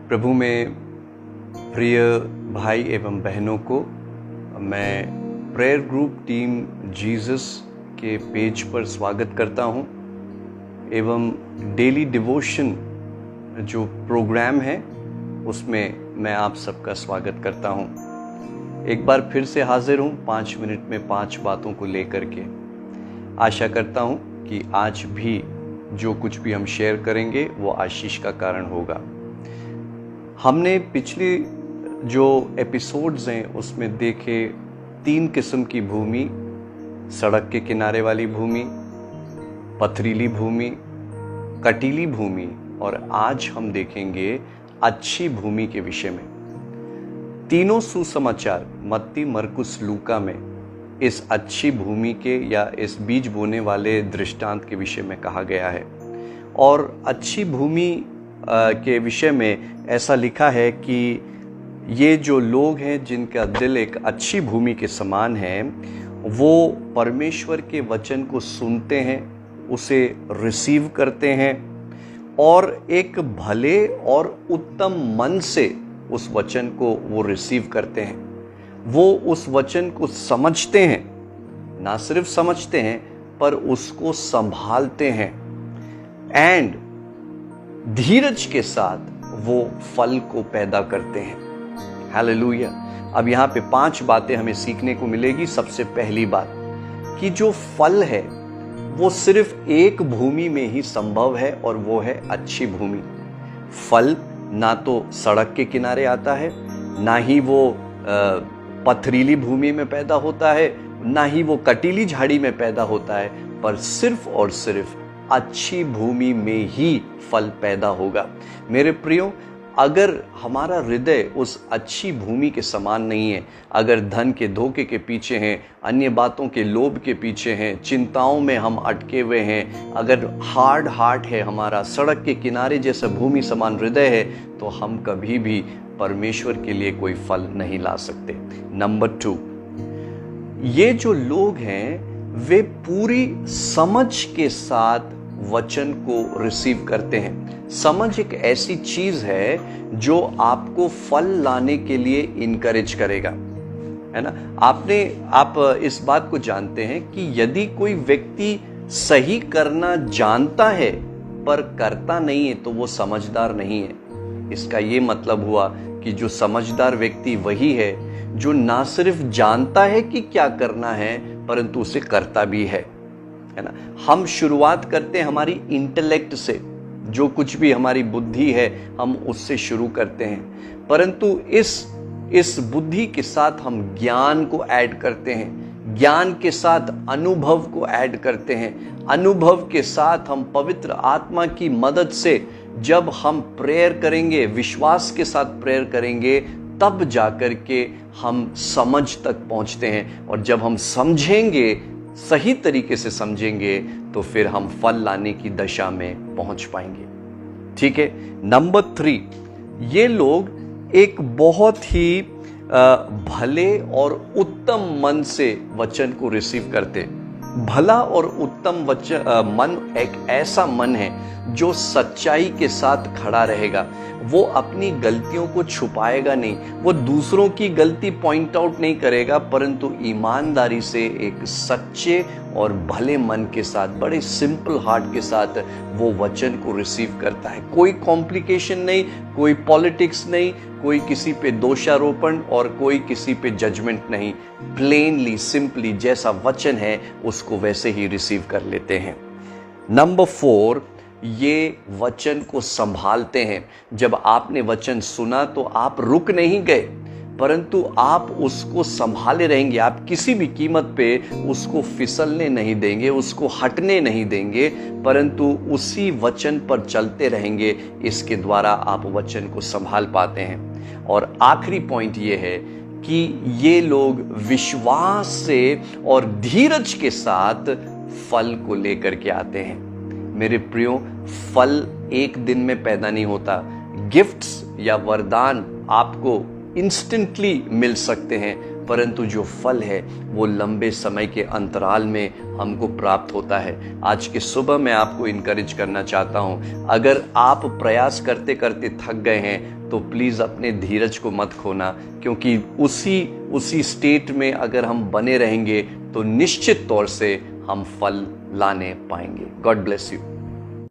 प्रभु में प्रिय भाई एवं बहनों को मैं प्रेयर ग्रुप टीम जीसस के पेज पर स्वागत करता हूं एवं डेली डिवोशन जो प्रोग्राम है उसमें मैं आप सबका स्वागत करता हूं। एक बार फिर से हाजिर हूं 5 मिनट में 5 बातों को लेकर के। आशा करता हूं कि आज भी जो कुछ भी हम शेयर करेंगे वो आशीष का कारण होगा। हमने पिछली जो एपिसोड्स हैं उसमें देखे 3 किस्म की भूमि, सड़क के किनारे वाली भूमि, पथरीली भूमि, कटीली भूमि, और आज हम देखेंगे अच्छी भूमि के विषय में। तीनों सुसमाचार मत्ती, मरकुस, लूका में इस अच्छी भूमि के या इस बीज बोने वाले दृष्टांत के विषय में कहा गया है। और अच्छी भूमि के विषय में ऐसा लिखा है कि ये जो लोग हैं जिनका दिल एक अच्छी भूमि के समान है, वो परमेश्वर के वचन को सुनते हैं, उसे रिसीव करते हैं और एक भले और उत्तम मन से उस वचन को वो रिसीव करते हैं। वो उस वचन को समझते हैं, ना सिर्फ समझते हैं पर उसको संभालते हैं एंड धीरज के साथ वो फल को पैदा करते हैं। हालेलुया। अब यहाँ पे 5 बातें हमें सीखने को मिलेगी। सबसे पहली बात कि जो फल है वो सिर्फ एक भूमि में ही संभव है और वो है अच्छी भूमि। फल ना तो सड़क के किनारे आता है, ना ही वो पथरीली भूमि में पैदा होता है, ना ही वो कटीली झाड़ी में पैदा होता है, पर सिर्फ और सिर्फ अच्छी भूमि में ही फल पैदा होगा। मेरे प्रियो, अगर हमारा हृदय उस अच्छी भूमि के समान नहीं है, अगर धन के धोखे के पीछे हैं, अन्य बातों के लोभ के पीछे हैं, चिंताओं में हम अटके हुए हैं, अगर हार्ड हार्ट है हमारा, सड़क के किनारे जैसा भूमि समान हृदय है, तो हम कभी भी परमेश्वर के लिए कोई फल नहीं ला सकते। नंबर 2, ये जो लोग हैं वे पूरी समझ के साथ वचन को रिसीव करते हैं। समझ एक ऐसी चीज है जो आपको फल लाने के लिए इनकरेज करेगा, है ना। आप इस बात को जानते हैं कि यदि कोई व्यक्ति सही करना जानता है पर करता नहीं है तो वो समझदार नहीं है। इसका ये मतलब हुआ कि जो समझदार व्यक्ति वही है जो ना सिर्फ जानता है कि क्या करना है परंतु उसे करता भी है ना। हम शुरुआत करते हैं हमारी इंटेलेक्ट से, जो कुछ भी हमारी बुद्धि है हम उससे शुरू करते हैं, परंतु इस बुद्धि के साथ हम ज्ञान को ऐड करते हैं, ज्ञान के साथ अनुभव को ऐड करते हैं, अनुभव के साथ हम पवित्र आत्मा की मदद से जब हम प्रेयर करेंगे, विश्वास के साथ प्रेयर करेंगे, तब जाकर के हम समझ तक पहुंचते हैं। और जब हम समझेंगे, सही तरीके से समझेंगे, तो फिर हम फल लाने की दशा में पहुंच पाएंगे। ठीक है। नंबर 3, ये लोग एक बहुत ही भले और उत्तम मन से वचन को रिसीव करते। भला और उत्तम मन एक ऐसा मन है जो सच्चाई के साथ खड़ा रहेगा। वो अपनी गलतियों को छुपाएगा नहीं, वो दूसरों की गलती पॉइंट आउट नहीं करेगा, परंतु ईमानदारी से एक सच्चे और भले मन के साथ, बड़े सिंपल हार्ट के साथ वो वचन को रिसीव करता है। कोई कॉम्प्लिकेशन नहीं, कोई पॉलिटिक्स नहीं, कोई किसी पे दोषारोपण और कोई किसी पे जजमेंट नहीं। प्लेनली, सिंपली जैसा वचन है उसको वैसे ही रिसीव कर लेते हैं। नंबर 4, ये वचन को संभालते हैं। जब आपने वचन सुना तो आप रुक नहीं गए, परंतु आप उसको संभाले रहेंगे। आप किसी भी कीमत पे उसको फिसलने नहीं देंगे, उसको हटने नहीं देंगे, परंतु उसी वचन पर चलते रहेंगे। इसके द्वारा आप वचन को संभाल पाते हैं। और आखिरी पॉइंट ये है कि ये लोग विश्वास से और धीरज के साथ फल को लेकर के आते हैं। मेरे प्रियो, फल एक दिन में पैदा नहीं होता। गिफ्ट्स या वरदान आपको इंस्टेंटली मिल सकते हैं, परंतु जो फल है वो लंबे समय के अंतराल में हमको प्राप्त होता है। आज की सुबह मैं आपको इनकरेज करना चाहता हूँ, अगर आप प्रयास करते करते थक गए हैं तो प्लीज़ अपने धीरज को मत खोना, क्योंकि उसी स्टेट में अगर हम बने रहेंगे तो निश्चित तौर से हम फल लाने पाएंगे। God bless you.